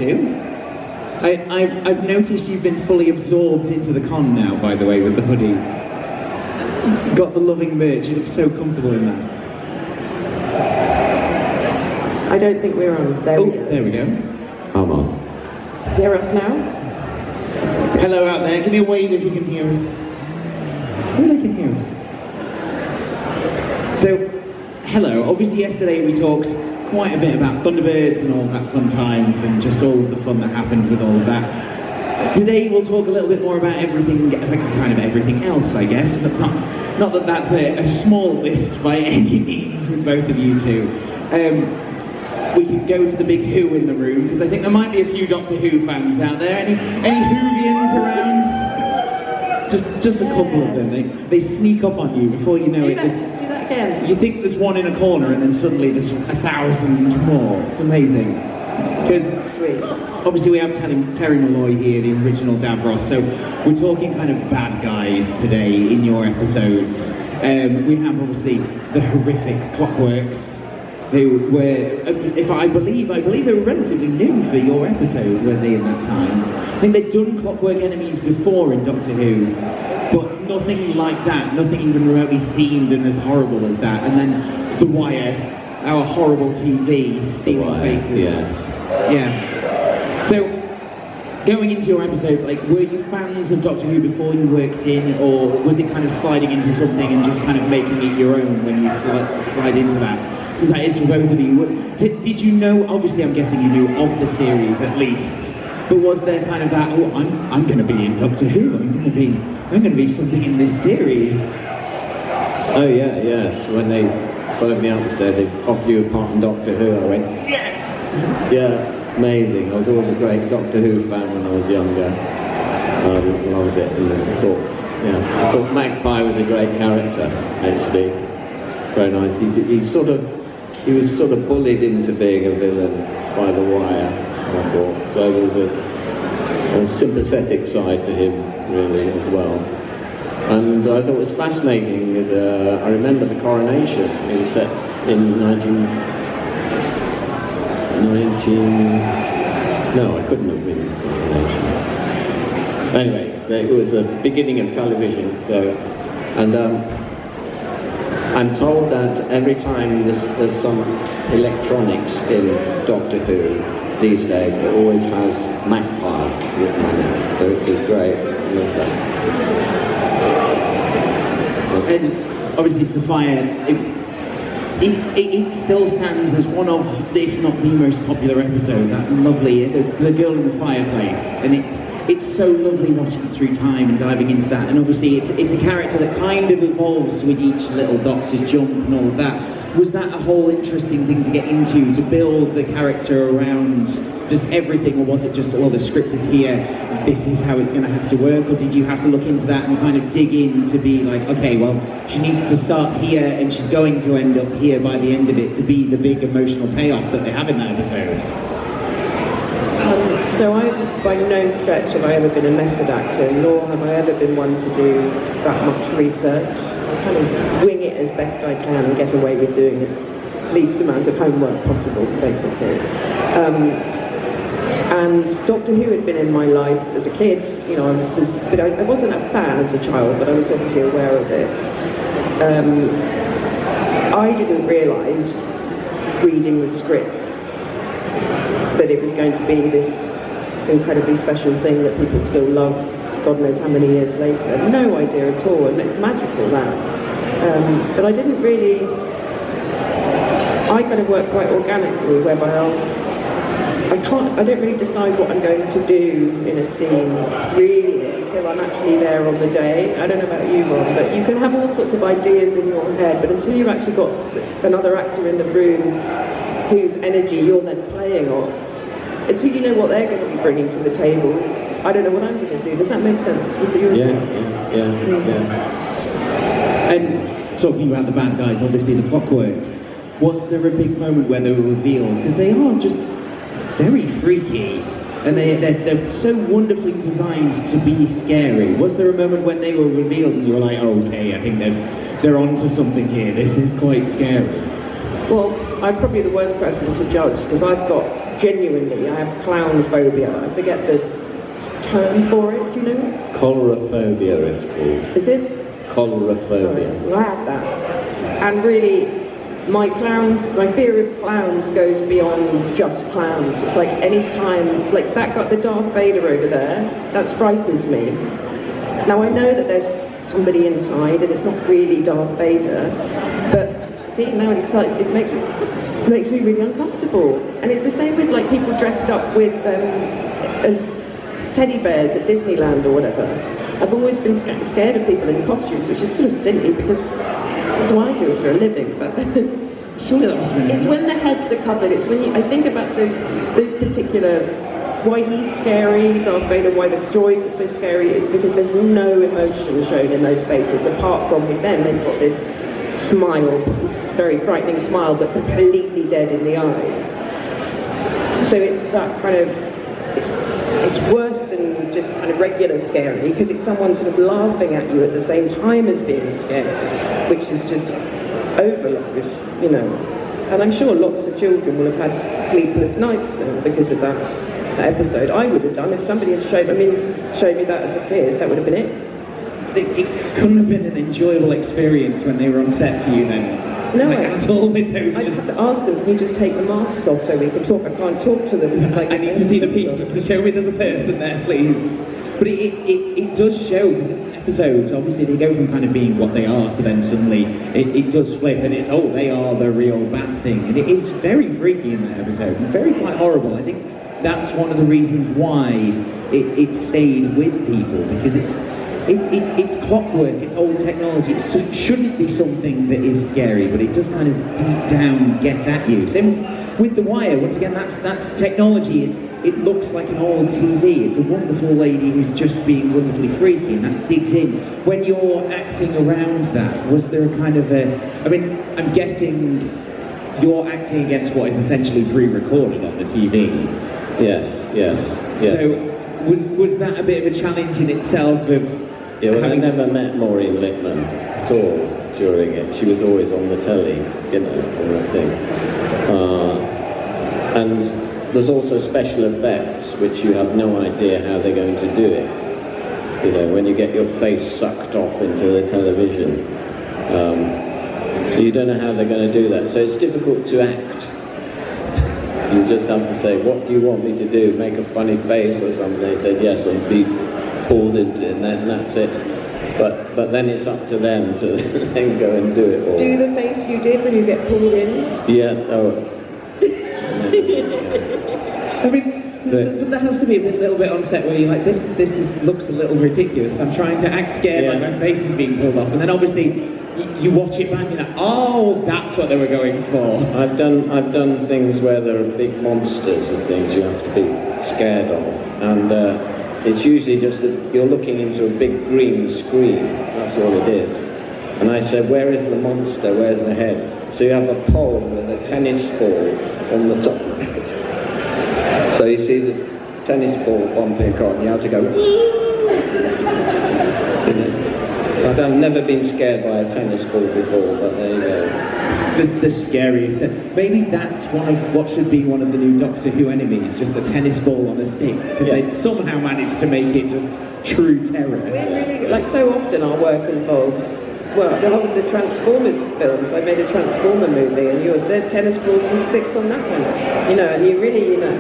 two. I've noticed you've been fully absorbed into the con now, by the way, with the hoodie. You've got the loving merch, you look so comfortable in that. I don't think we're on. There we go. There we go. I'm on. Hear us now? Hello out there, give me a wave if you can hear us. Oh, they can hear us. So, hello. Obviously yesterday we talked quite a bit about Thunderbirds and all that fun times and just all of the fun that happened with all of that. Today we'll talk a little bit more about everything, kind of everything else, I guess. Not that that's a small list by any means with both of you two. We can go to the big Who in the room, because I think there might be a few Doctor Who fans out there. Any Whovians around? Just a couple of them. They sneak up on you before you know it. Do that again. You think there's one in a corner and then suddenly there's 1,000 more. It's amazing. Because obviously we have Terry Malloy here, the original Davros, so we're talking kind of bad guys today in your episodes. We have obviously the horrific Clockworks, who were, I believe they were relatively new for your episode, weren't they, in that time? I think they'd done Clockwork Enemies before in Doctor Who, but nothing like that, nothing even remotely themed and as horrible as that. And then The Wire, our horrible TV, stealing faces. Yeah. So, going into your episodes, like, were you fans of Doctor Who before you worked in, or was it kind of sliding into something and just kind of making it your own when you slide into that? So that is for both of you. Did you know, obviously I'm guessing you knew of the series at least, but was there kind of that, oh, I'm going to be in Doctor Who, I'm going to be something in this series? Oh yeah, yes. When they phoned me up and said they'd offer you a part in Doctor Who, I went, yes! Yeah, amazing. I was always a great Doctor Who fan when I was younger. I loved it, and I thought Magpie was a great character, actually. Very nice. He was sort of bullied into being a villain by The Wire, I thought. So there was a sympathetic side to him, really, as well. And I thought it was fascinating. I remember the coronation. It was set in 19... No, I couldn't have been the coronation. Anyway, so it was the beginning of television. So, and I'm told that every time there's some electronics in Doctor Who these days, it always has Magpie written on it. So it is great. I love that. And obviously Sophia, it still stands as one of, if not the most popular episode, that lovely, the girl in the fireplace, and it's so lovely watching it through time and diving into that, and obviously it's a character that kind of evolves with each little Doctor's jump and all of that. Was that a whole interesting thing to get into, to build the character around just everything, or was it just, well, the script is here, this is how it's going to have to work, or did you have to look into that and kind of dig in to be like, okay, well, she needs to start here and she's going to end up here by the end of it to be the big emotional payoff that they have in that episode? So by no stretch have I ever been a method actor, nor have I ever been one to do that much research. I kind of wing it as best I can and get away with doing the least amount of homework possible, basically. And Doctor Who had been in my life as a kid. You know, I wasn't a fan as a child, but I was obviously aware of it. I didn't realise, reading the script, that it was going to be this incredibly special thing that people still love, God knows how many years later. No idea at all, and it's magical, that. But I didn't really... I kind of work quite organically, whereby I don't really decide what I'm going to do in a scene, really, until I'm actually there on the day. I don't know about you, Ron, but you can have all sorts of ideas in your head, but until you've actually got another actor in the room whose energy you're then playing on, until you know what they're going to be bringing to the table, I don't know what I'm going to do. Does that make sense for you? Yeah. And talking about the bad guys, obviously the Clockworks, was there a big moment where they were revealed? Because they are just very freaky, and they're so wonderfully designed to be scary. Was there a moment when they were revealed and you were like, oh, okay, I think they're onto something here, this is quite scary? Well, I'm probably the worst person to judge because I have clown phobia. I forget the term for it, do you know? Choleraphobia it's called. Is it? Choleraphobia. Well, I have that. And really, my fear of clowns goes beyond just clowns. It's like any time, like that got the Darth Vader over there, that frightens me. Now I know that there's somebody inside and it's not really Darth Vader, but see, now it's like, it makes me really uncomfortable. And it's the same with like people dressed up with, as teddy bears at Disneyland or whatever. I've always been scared of people in costumes, which is sort of silly because what do I do for a living? But surely that must have been. It's when the heads are covered. It's when I think about those particular. Why he's scary, Darth Vader. Why the droids are so scary is because there's no emotion shown in those faces. Apart from with them, they've got this smile, this very frightening smile, but completely dead in the eyes. So it's that kind of. It's worse than just kind of regular scary because it's someone sort of laughing at you at the same time as being scary, which is just overload, you know. And I'm sure lots of children will have had sleepless nights because of that episode. I would have done if somebody had showed me that as a kid. That would have been it. It couldn't have been an enjoyable experience when they were on set for you then. No, like, at all with those. I have to ask them, can you just take the masks off so we can talk? I can't talk to them. Like, I need to see the people to show me there's a person there, please. But it does show, because in episodes, obviously they go from kind of being what they are to then suddenly it does flip and it's, oh, they are the real bad thing. And it is very freaky in that episode, and very quite horrible. I think that's one of the reasons why it stayed with people, because it's clockwork, it's old technology. It shouldn't be something that is scary, but it does kind of deep down get at you. Same as with The Wire, once again, that's technology. It looks like an old TV. It's a wonderful lady who's just being wonderfully freaky, and that digs in. When you're acting around that, was there a kind of I mean, I'm guessing you're acting against what is essentially pre-recorded on the TV. Yes. So, was that a bit of a challenge in itself of... Yeah, well, I never met Maureen Lickman at all during it. She was always on the telly, you know, or a thing. And there's also special effects, which you have no idea how they're going to do it. You know, when you get your face sucked off into the television. So you don't know how they're going to do that. So it's difficult to act. You just have to say, what do you want me to do? Make a funny face or something? They said yes, and be pulled into it, and that's it. But then it's up to them to then go and do it all. Do the face you did when you get pulled in? Yeah, I mean, there has to be a little bit on set where you're like, this looks a little ridiculous. I'm trying to act scared, like my face is being pulled off, and then obviously you watch it back and you're like, oh, that's what they were going for. I've done things where there are big monsters and things you have to be scared of, and it's usually just that you're looking into a big green screen. That's all it is. And I said, where is the monster? Where's the head? So you have a pole with a tennis ball on the top of it. So you see the tennis ball bumping across, and you have to go. I've never been scared by a tennis ball before, but there you go. The scariest. Maybe that's what should be one of the new Doctor Who enemies, just a tennis ball on a stick, because they somehow managed to make it just true terror. We're really, like so often our work involves, well, a lot of the Transformers films. I made a Transformer movie, and there are tennis balls and sticks on that one. You know, and you really, you know.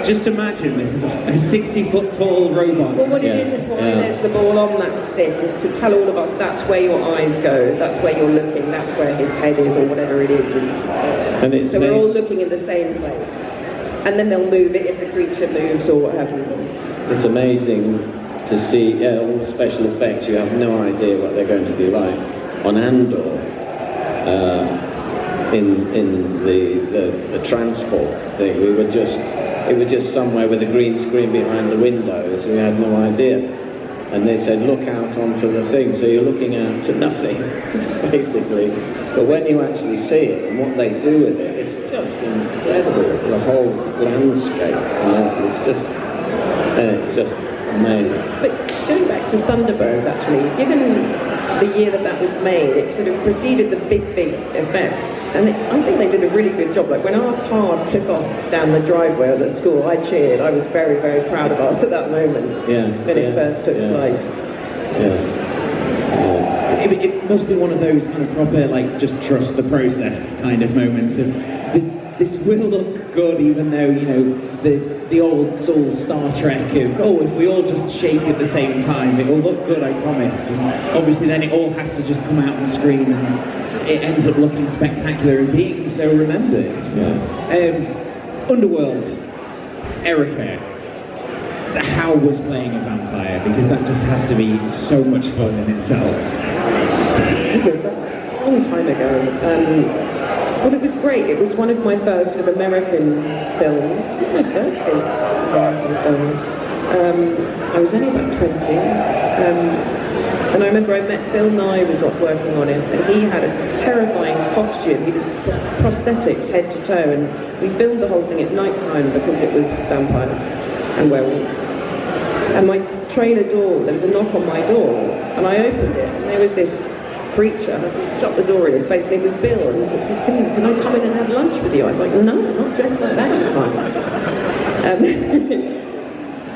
Just imagine this is a 60-foot tall robot. Well, what it is why there's the ball on that stick, is to tell all of us that's where your eyes go, that's where you're looking, that's where his head is, or whatever it is. So we're all looking in the same place. And then they'll move it if the creature moves or what have you. It's amazing to see all the special effects. You have no idea what they're going to be like. On Andor, in the transport thing, it was just somewhere with a green screen behind the windows, and we had no idea. And they said, look out onto the thing, so you're looking out to nothing, basically. But when you actually see it and what they do with it, it's just incredible. The whole landscape, it's just amazing. But going back to Thunderbirds, actually, given the year that was made, it sort of preceded the big effects, and I think they did a really good job. Like when our car took off down the driveway of the school, I cheered. I was very, very proud of us at that moment when it first took flight. Yes. It must be one of those kind of proper, like, just trust the process kind of moments of this will look good, even though, you know, the old soul Star Trek of, oh, if we all just shake at the same time, it will look good, I promise. And obviously then it all has to just come out on screen, and it ends up looking spectacular and being so remembered. Yeah. Underworld, Erica, how was playing a vampire? Because that just has to be so much fun in itself. Because that's a long time ago. Well, it was great. It was one of my first sort of American films. My first American film. I was only about 20. And I remember I met Bill Nye was working on it, and he had a terrifying costume. He was prosthetics head to toe, and we filmed the whole thing at night time because it was vampires and werewolves. And my trailer door, there was a knock on my door, and I opened it, and there was this creature, and I just shut the door in his face, and it was Bill, and he said, can I come in and have lunch with you? I was like, no, I'm not dressed like that.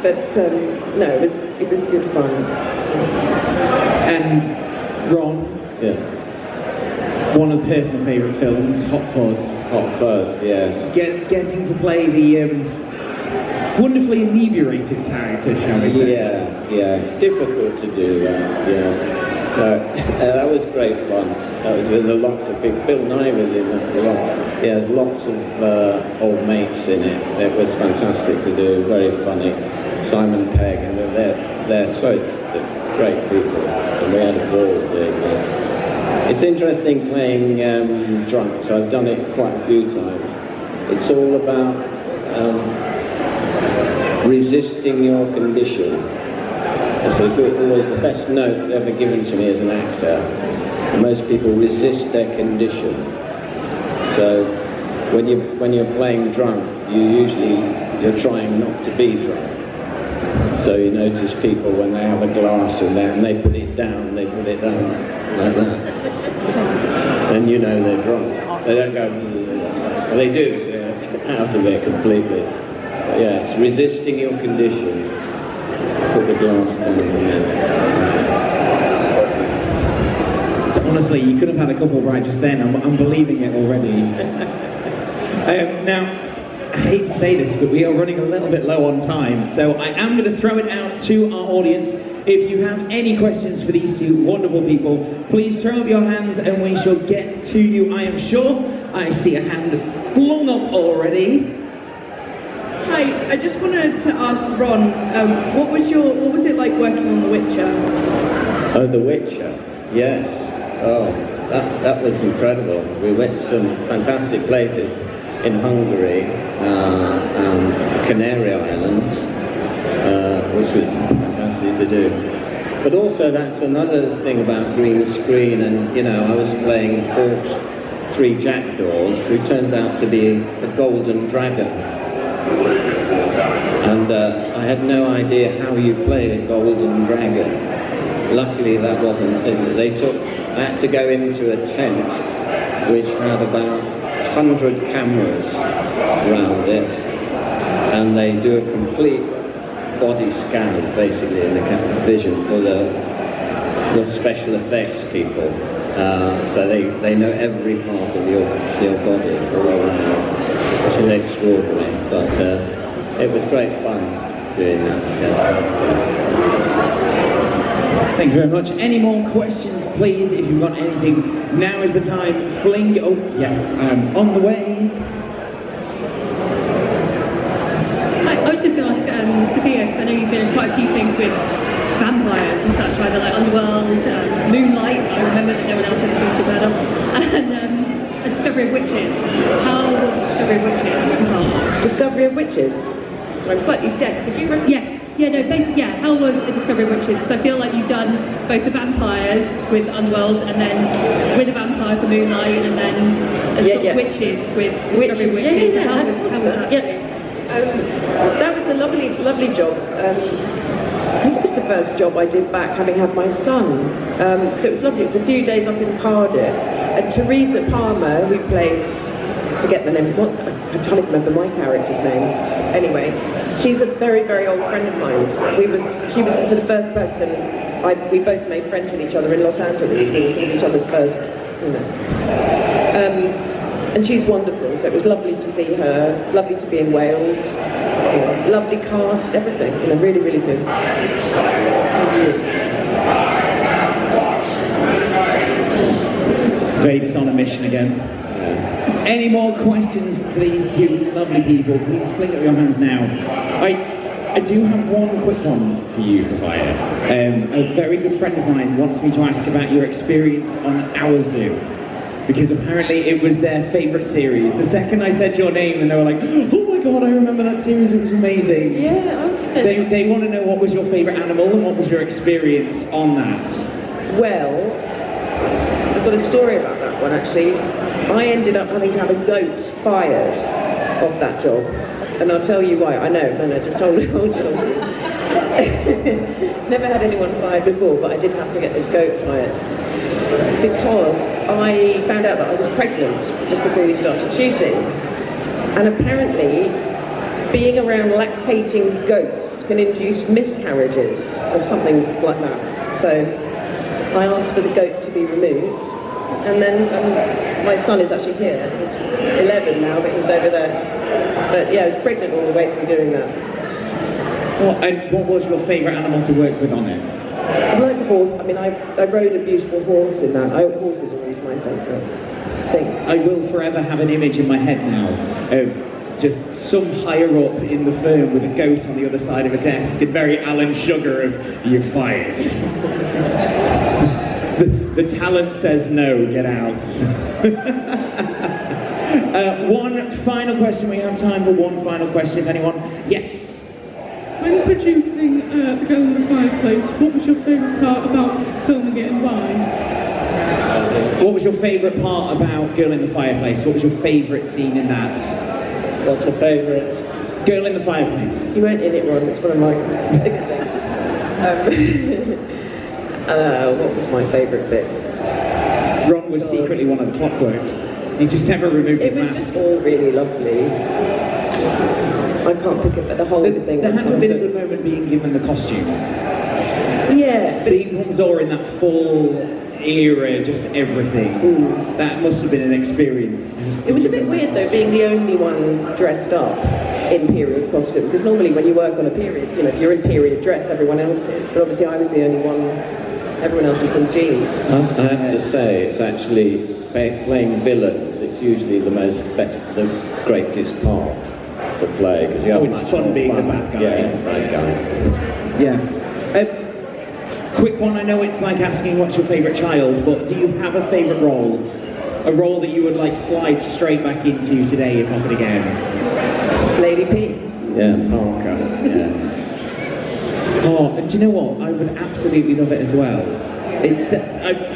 But no, it was good fun. And Ron, Yes. one of the personal favourite films, Hot Fuzz. Hot Fuzz, yes. Getting to play the wonderfully inebriated character, shall we say? Yeah, it's difficult to do that, yeah. That was great fun. That was with lots of people. Bill Nye was in it a lot. Yeah, there's lots of old mates in it. It was fantastic to do, very funny. Simon Pegg, and they're so great people. And we had a ball doing that. It's interesting playing drunk, so I've done it quite a few times. It's all about resisting your condition. It's always the best note ever given to me as an actor. Most people resist their condition. So when you're playing drunk, you're trying not to be drunk. So you notice people when they have a glass and they put it down like that. Then you know they're drunk. They don't go, well, they do, they're out of it completely. But yeah, it's resisting your condition. Put the glass down. Honestly, you could have had a couple right just then. I'm believing it already. Now, I hate to say this, but we are running a little bit low on time, so I am going to throw it out to our audience. If you have any questions for these two wonderful people, please throw up your hands and we shall get to you, I am sure. I see a hand flung up already. Hi, I just wanted to ask Ron, what was it like working on The Witcher? Oh, The Witcher, yes. Oh, that was incredible. We went to some fantastic places in Hungary and Canary Islands, which was fantastic to do. But also that's another thing about green screen, and you know, I was playing all three jackdaws, who turns out to be a golden dragon. And I had no idea how you play a golden dragon. Luckily that wasn't a thing. I had to go into a tent which had about 100 cameras around it, and they do a complete body scan basically in the vision for the special effects people. So they know every part of your body all around, which is extraordinary. But it was great fun doing that. Yes. Thank you very much. Any more questions, please? If you've got anything, now is the time. Fling. Oh, yes, I'm on the way. I was just going to ask Sophia, because I know you've been in quite a few things with vampires and such, either like Underworld, Moonlight, I remember that no one else had seen too bad of, and A Discovery of Witches. How was Discovery of Witches? Discovery of Witches? So I'm slightly deaf. Could you repeat? Yes. Yeah, no, basically, yeah, how was A Discovery of Witches? Because I feel like you've done both the vampires with Underworld, and then with a vampire for Moonlight, and then witches with Discovery of Witches. Yeah. How was that? Yeah. That was a lovely job. I think it was the first job I did back having had my son. So it was lovely. It was a few days up in Cardiff. And Teresa Palmer, who plays, forget the name, I can't even remember my character's name. Anyway, she's a very, very old friend of mine. She was the sort of first person, we both made friends with each other in Los Angeles. We were sort of each other's first, and she's wonderful, so it was lovely to see her, lovely to be in Wales, lovely cast, everything, really, really good. Vader's on a mission again. Any more questions, please, you lovely people? Please fling up your hands now. I do have one quick one for you, Sophia. A very good friend of mine wants me to ask about your experience on Our Zoo, because apparently it was their favourite series. The second I said your name, and they were like, oh my god, I remember that series, it was amazing. Yeah, okay. They want to know what was your favourite animal and what was your experience on that. Well, I've got a story about that one actually. I ended up having to have a goat fired off that job. And I'll tell you why. I know, just hold you. Never had anyone fired before, but I did have to get this goat fired. Because I found out that I was pregnant just before we started shooting. And apparently, being around lactating goats can induce miscarriages or something like that. So I asked for the goat to be removed. And then my son is actually here. He's 11 now, but he's over there. But yeah, I was pregnant all the way through doing that. And what was your favourite animal to work with on it? I like the horse. I mean, I rode a beautiful horse in that. Horses are always my favourite thing. I will forever have an image in my head now of just some higher up in the firm with a goat on the other side of a desk and very Alan Sugar of, you're fired. The talent says no, get out. One final question. We have time for one final question, if anyone. Yes? When producing The Girl in the Fireplace, what was your favourite part about filming it and why? What was your favourite part about Girl in the Fireplace? What was your favourite scene in that? What's your favourite? Girl in the Fireplace. You weren't in it, Ron. It's one of my what was my favourite bit? Ron was secretly one of the clockworks. He just never removed his mask. It was just all really lovely. I can't pick up the whole thing. There had to have been a good moment being given the costumes. Yeah. Being Rumsor in that full era, just everything. That must have been an experience. It was a bit weird though, being the only one dressed up in period costume, because normally when you work on a period, you're in period dress, everyone else is. But obviously I was the only one, everyone else was in jeans. I have to say, it's actually playing villains. It's usually the greatest part to play. It's fun being the bad guy. Yeah, bad guy. Yeah. Quick one, I know it's like asking what's your favourite child, but do you have a favourite role? A role that you would like slide straight back into today if offered again? Lady P. Yeah, Parker. Yeah. Oh, and do you know what? I would absolutely love it as well.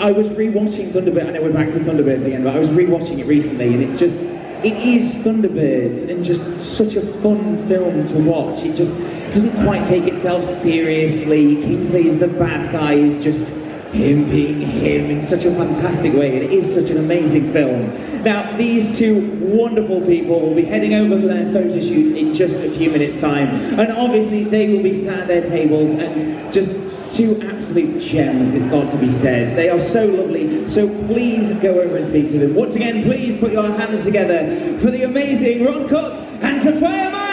I was re-watching Thunderbirds. I know we're back to Thunderbirds again, but I was re-watching it recently, and it is Thunderbirds, and just such a fun film to watch. It just doesn't quite take itself seriously. Kingsley is the bad guy, is just him being him in such a fantastic way. It is such an amazing film. Now, these two wonderful people will be heading over for their photo shoots in just a few minutes' time, and obviously they will be sat at their tables, and just two absolute gems, it's got to be said. They are so lovely, so please go over and speak to them. Once again, please put your hands together for the amazing Ron Cook and Sophia Myles!